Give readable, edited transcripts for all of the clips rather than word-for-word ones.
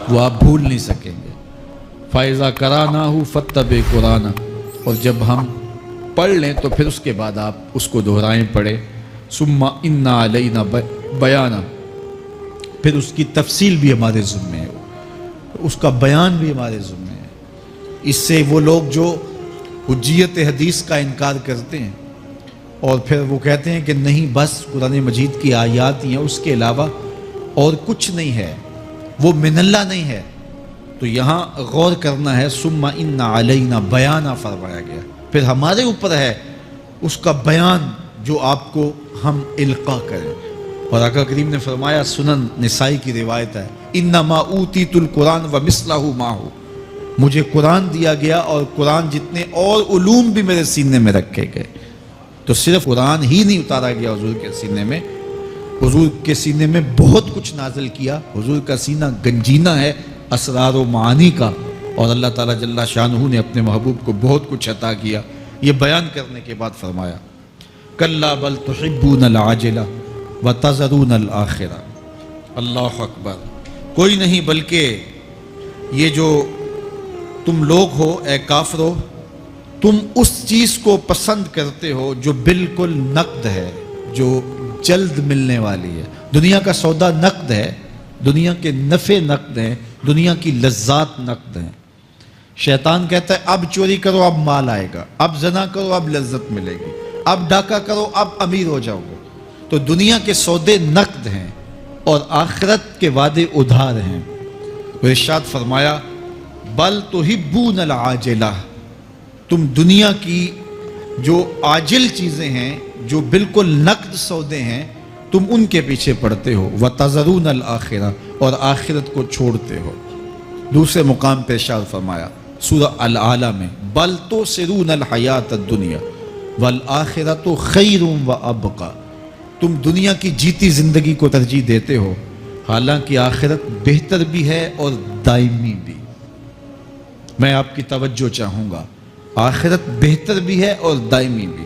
وہ آپ بھول نہیں سکیں گے۔ فَإِذَا قَرَأْنَاهُ فَاتَّبِعْ قُرْآنَهُ، اور جب ہم پڑھ لیں تو پھر اس کے بعد آپ اس کو دہرائیں پڑھیں۔ ثُمَّ إِنَّ عَلَيْنَا بَيَانًا، پھر اس کی تفصیل بھی ہمارے ذمہ ہے، اس کا بیان بھی ہمارے ذمہ ہے۔ اس سے وہ لوگ جو حجیت حدیث کا انکار کرتے ہیں اور پھر وہ کہتے ہیں کہ نہیں بس قرآن مجید کی آیات ہی ہیں، اس کے علاوہ اور کچھ نہیں ہے، وہ من اللہ نہیں ہے، تو یہاں غور کرنا ہے۔ ثم ان علینا بیانہ فرمایا گیا، پھر ہمارے اوپر ہے اس کا بیان جو آپ کو ہم القاء کریں۔ اور آقا کریم نے فرمایا، سنن نسائی کی روایت ہے، انما اوتیت القرآن ومثلہ معہ، مجھے قرآن دیا گیا اور قرآن جتنے اور علوم بھی میرے سینے میں رکھے گئے۔ تو صرف قرآن ہی نہیں اتارا گیا حضور کے سینے میں، حضور کے سینے میں بہت کچھ نازل کیا۔ حضور کا سینہ گنجینہ ہے اسرار و معانی کا، اور اللہ تعالیٰ جل شانہ نے اپنے محبوب کو بہت کچھ عطا کیا۔ یہ بیان کرنے کے بعد فرمایا، کلا بل تحبون العاجلہ وتذرون الآخرہ۔ اللہ اکبر، کوئی نہیں بلکہ یہ جو تم لوگ ہو اے کافرو، تم اس چیز کو پسند کرتے ہو جو بالکل نقد ہے، جو جلد ملنے والی ہے۔ دنیا کا سودا نقد ہے، دنیا کے نفع نقد ہیں، دنیا کی لذات نقد ہیں۔ شیطان کہتا ہے اب چوری کرو اب مال آئے گا، اب زنا کرو اب لذت ملے گی، اب ڈاکہ کرو اب امیر ہو جاؤ گے۔ تو دنیا کے سودے نقد ہیں اور آخرت کے وعدے ادھار ہیں۔ تو ارشاد فرمایا، بل تحبون العاجلہ، تم دنیا کی جو عاجل چیزیں ہیں، جو بالکل نقد سودے ہیں، تم ان کے پیچھے پڑتے ہو، وتذرون الآخرہ، اور آخرت کو چھوڑتے ہو۔ دوسرے مقام پہ ارشاد فرمایا سورہ الاعلیٰ میں، بل تؤثرون الحیاۃ الدنیا والآخرۃ خیر وابقیٰ، تم دنیا کی جیتی زندگی کو ترجیح دیتے ہو، حالانکہ آخرت بہتر بھی ہے اور دائمی بھی۔ میں آپ کی توجہ چاہوں گا، آخرت بہتر بھی ہے اور دائمی بھی،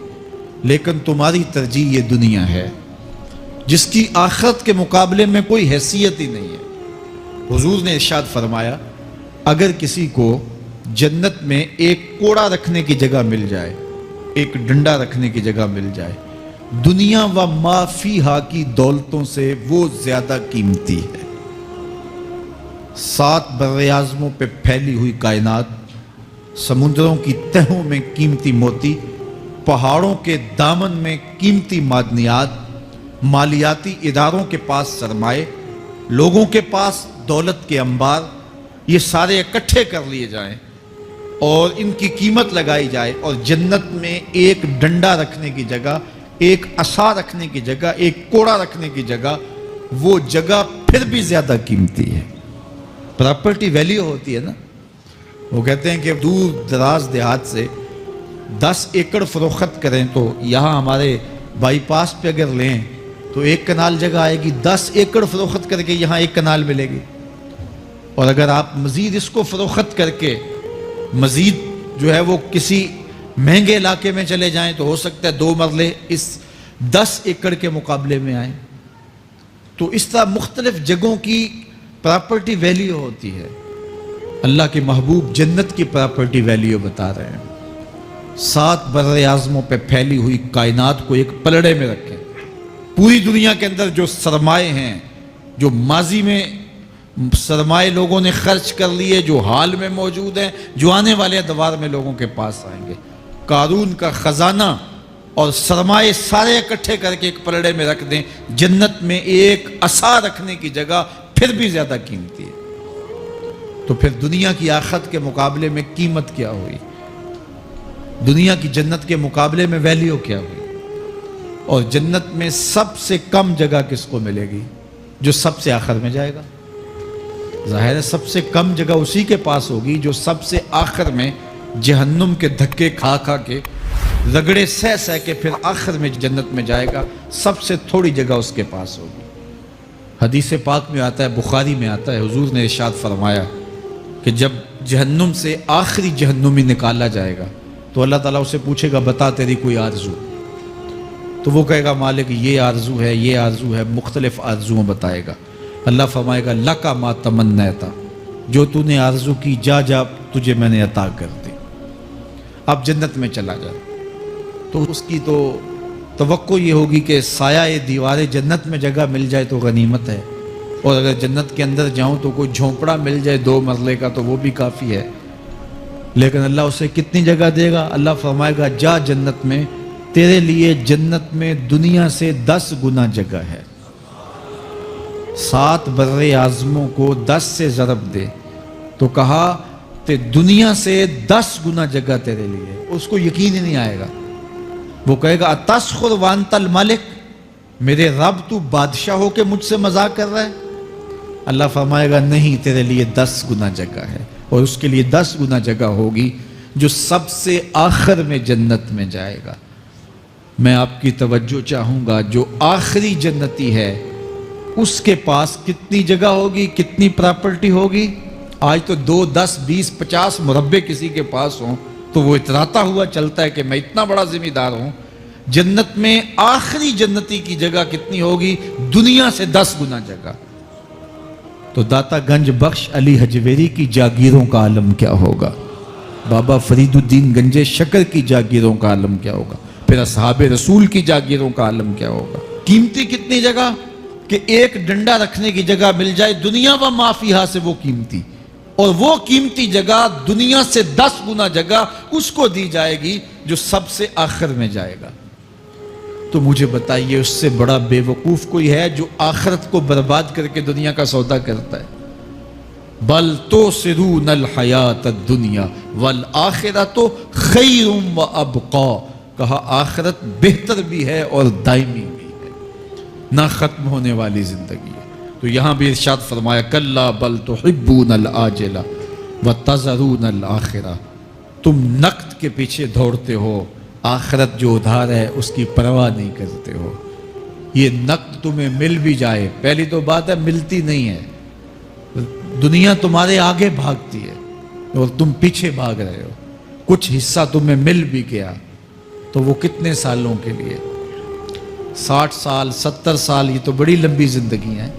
لیکن تمہاری ترجیح یہ دنیا ہے جس کی آخرت کے مقابلے میں کوئی حیثیت ہی نہیں ہے۔ حضور نے ارشاد فرمایا، اگر کسی کو جنت میں ایک کوڑا رکھنے کی جگہ مل جائے، ایک ڈنڈا رکھنے کی جگہ مل جائے، دنیا و ما فیہا کی دولتوں سے وہ زیادہ قیمتی ہے۔ 7 براعظموں پہ پھیلی ہوئی کائنات، سمندروں کی تہوں میں قیمتی موتی، پہاڑوں کے دامن میں قیمتی معدنیات، مالیاتی اداروں کے پاس سرمائے، لوگوں کے پاس دولت کے انبار، یہ سارے اکٹھے کر لیے جائیں اور ان کی قیمت لگائی جائے، اور جنت میں ایک ڈنڈا رکھنے کی جگہ، ایک عصا رکھنے کی جگہ، ایک کوڑا رکھنے کی جگہ، وہ جگہ پھر بھی زیادہ قیمتی ہے۔ پراپرٹی ویلیو ہوتی ہے نا، وہ کہتے ہیں کہ دور دراز دیہات سے 10 ایکڑ فروخت کریں تو یہاں ہمارے بائی پاس پہ اگر لیں تو 1 کنال جگہ آئے گی، 10 ایکڑ فروخت کر کے یہاں 1 کنال ملے گی۔ اور اگر آپ مزید اس کو فروخت کر کے مزید جو ہے وہ کسی مہنگے علاقے میں چلے جائیں تو ہو سکتا ہے 2 مرلے اس 10 ایکڑ کے مقابلے میں آئیں۔ تو اس طرح مختلف جگہوں کی پراپرٹی ویلیو ہوتی ہے۔ اللہ کے محبوب جنت کی پراپرٹی ویلیو بتا رہے ہیں۔ 7 براعظموں پہ پھیلی ہوئی کائنات کو ایک پلڑے میں رکھیں، پوری دنیا کے اندر جو سرمائے ہیں، جو ماضی میں سرمائے لوگوں نے خرچ کر لیے، جو حال میں موجود ہیں، جو آنے والے ادوار میں لوگوں کے پاس آئیں گے، قارون کا خزانہ اور سرمائے سارے اکٹھے کر کے ایک پلڑے میں رکھ دیں، جنت میں ایک عصا رکھنے کی جگہ پھر بھی زیادہ قیمتی ہے۔ تو پھر دنیا کی آخرت کے مقابلے میں قیمت کیا ہوئی، دنیا کی جنت کے مقابلے میں ویلیو کیا ہوئی؟ اور جنت میں سب سے کم جگہ کس کو ملے گی؟ جو سب سے آخر میں جائے گا۔ ظاہر ہے سب سے کم جگہ اسی کے پاس ہوگی جو سب سے آخر میں جہنم کے دھکے کھا کھا کے، رگڑے سہ سہ کے پھر آخر میں جنت میں جائے گا۔ سب سے تھوڑی جگہ اس کے پاس ہوگی۔ حدیث پاک میں آتا ہے، بخاری میں آتا ہے، حضور نے ارشاد فرمایا کہ جب جہنم سے آخری جہنمی نکالا جائے گا تو اللہ تعالیٰ اسے پوچھے گا بتا تیری کوئی آرزو، تو وہ کہے گا مالک یہ آرزو ہے، یہ آرزو ہے، مختلف آرزوؤں بتائے گا۔ اللہ فرمائے گا لکا ما تمنیتا، جو تو نے آرزو کی جا جا تجھے میں نے عطا کر دی، اب جنت میں چلا جا۔ تو اس کی تو توقع یہ ہوگی کہ سایہ دیوار جنت میں جگہ مل جائے تو غنیمت ہے، اور اگر جنت کے اندر جاؤں تو کوئی جھونپڑا مل جائے 2 مرلے کا تو وہ بھی کافی ہے۔ لیکن اللہ اسے کتنی جگہ دے گا؟ اللہ فرمائے گا جا جنت میں، تیرے لیے جنت میں دنیا سے 10 گنا جگہ ہے۔ 7 بر اعظموں کو 10 سے ضرب دے تو کہا کہ دنیا سے 10 گنا جگہ تیرے لیے۔ اس کو یقین ہی نہیں آئے گا، وہ کہے گا اتسخر وانت الملک، میرے رب تو بادشاہ ہو کے مجھ سے مذاق کر رہا ہے؟ اللہ فرمائے گا نہیں، تیرے لیے 10 گنا جگہ ہے، اور اس کے لیے 10 گنا جگہ ہوگی جو سب سے آخر میں جنت میں جائے گا۔ میں آپ کی توجہ چاہوں گا، جو آخری جنتی ہے اس کے پاس کتنی جگہ ہوگی، کتنی پراپرٹی ہوگی؟ آج تو 2 10 20 50 مربع کسی کے پاس ہوں تو وہ اتراتا ہوا چلتا ہے کہ میں اتنا بڑا ذمہ دار ہوں۔ جنت میں آخری جنتی کی جگہ کتنی ہوگی؟ دنیا سے 10 گنا جگہ۔ تو داتا گنج بخش علی حجویری کی جاگیروں کا عالم کیا ہوگا؟ بابا فرید الدین گنجے شکر کی جاگیروں کا عالم کیا ہوگا؟ پھر اصحاب رسول کی جاگیروں کا عالم کیا ہوگا؟ قیمتی کتنی جگہ کہ ایک ڈنڈا رکھنے کی جگہ مل جائے، دنیا و ما فیہا سے وہ قیمتی، اور وہ قیمتی جگہ دنیا سے 10 گنا جگہ اس کو دی جائے گی جو سب سے آخر میں جائے گا۔ تو مجھے بتائیے اس سے بڑا بے وقوف کوئی ہے جو آخرت کو برباد کر کے دنیا کا سودا کرتا ہے؟ بل تؤثرون الحیات الدنیا والآخرۃ خیر وابقی، کہا آخرت بہتر بھی ہے اور دائمی بھی ہے، نہ ختم ہونے والی زندگی ہے۔ تو یہاں بھی ارشاد فرمایا کلا بل تحبون العاجلہ وتذرون الآخرہ، تم نقد کے پیچھے دوڑتے ہو، آخرت جو ادھار ہے اس کی پرواہ نہیں کرتے ہو۔ یہ نقد تمہیں مل بھی جائے، پہلی تو بات ہے ملتی نہیں ہے، دنیا تمہارے آگے بھاگتی ہے اور تم پیچھے بھاگ رہے ہو۔ کچھ حصہ تمہیں مل بھی گیا تو وہ کتنے سالوں کے لیے؟ 60 سال 70 سال، یہ تو بڑی لمبی زندگی ہے۔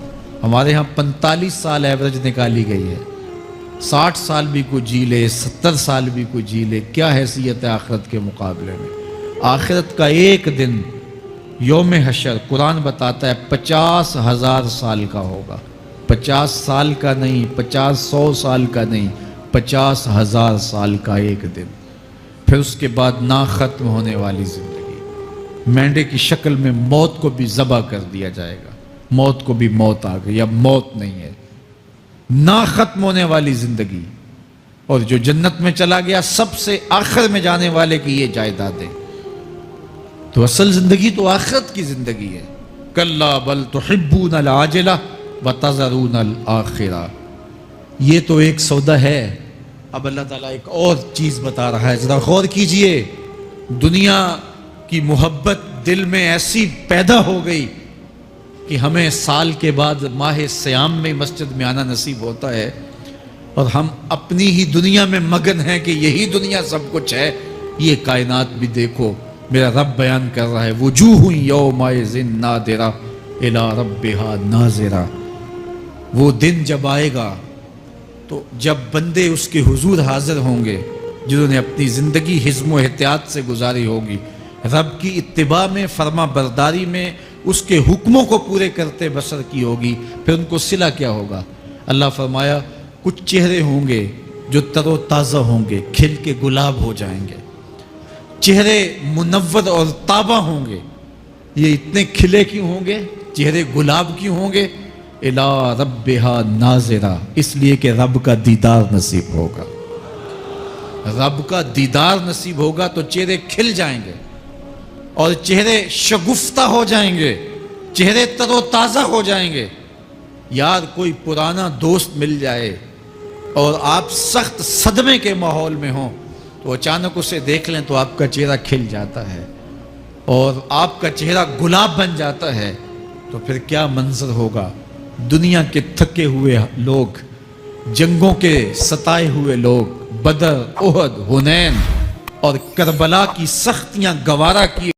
ہمارے ہاں 45 سال ایوریج نکالی گئی ہے۔ 60 سال بھی کوئی جی لے، 70 سال بھی کوئی جی لے، کیا حیثیت ہے آخرت کے مقابلے میں؟ آخرت کا ایک دن یوم حشر قرآن بتاتا ہے 50,000 سال کا ہوگا۔ 50 سال کا نہیں، 50-100 سال کا نہیں، 50,000 سال کا ایک دن۔ پھر اس کے بعد نہ ختم ہونے والی زندگی، مینڈے کی شکل میں موت کو بھی ذبح کر دیا جائے گا، موت کو بھی موت آ گئی، اب موت نہیں ہے، نہ ختم ہونے والی زندگی۔ اور جو جنت میں چلا گیا سب سے آخر میں جانے والے کی یہ جائیدادیں۔ تو اصل زندگی تو آخرت کی زندگی ہے۔ کلا بل تحبون العاجلہ وتذرون الآخرہ، یہ تو ایک سودا ہے۔ اب اللہ تعالیٰ ایک اور چیز بتا رہا ہے، ذرا غور کیجئے۔ دنیا کی محبت دل میں ایسی پیدا ہو گئی کہ ہمیں سال کے بعد ماہ سیام میں مسجد میں آنا نصیب ہوتا ہے، اور ہم اپنی ہی دنیا میں مگن ہیں کہ یہی دنیا سب کچھ ہے۔ یہ کائنات بھی دیکھو، میرا رب بیان کر رہا ہے وجوہ یومئذ ناظرہ الی ربہا ناظرہ۔ وہ دن جب آئے گا تو جب بندے اس کے حضور حاضر ہوں گے جنہوں نے اپنی زندگی حزم و احتیاط سے گزاری ہوگی، رب کی اتباع میں، فرما برداری میں، اس کے حکموں کو پورے کرتے بسر کی ہوگی، پھر ان کو صلہ کیا ہوگا؟ اللہ فرمایا کچھ چہرے ہوں گے جو تر و تازہ ہوں گے، کھل کے گلاب ہو جائیں گے، چہرے منور اور تابہ ہوں گے۔ یہ اتنے کھلے کیوں ہوں گے، چہرے گلاب کیوں ہوں گے؟ الی ربہا ناظرہ، اس لیے کہ رب کا دیدار نصیب ہوگا۔ رب کا دیدار نصیب ہوگا تو چہرے کھل جائیں گے اور چہرے شگفتہ ہو جائیں گے، چہرے تر و تازہ ہو جائیں گے۔ یار کوئی پرانا دوست مل جائے اور آپ سخت صدمے کے ماحول میں ہوں تو اچانک اسے دیکھ لیں تو آپ کا چہرہ کھل جاتا ہے اور آپ کا چہرہ گلاب بن جاتا ہے، تو پھر کیا منظر ہوگا؟ دنیا کے تھکے ہوئے لوگ، جنگوں کے ستائے ہوئے لوگ، بدر، احد، حنین اور کربلا کی سختیاں گوارا کیے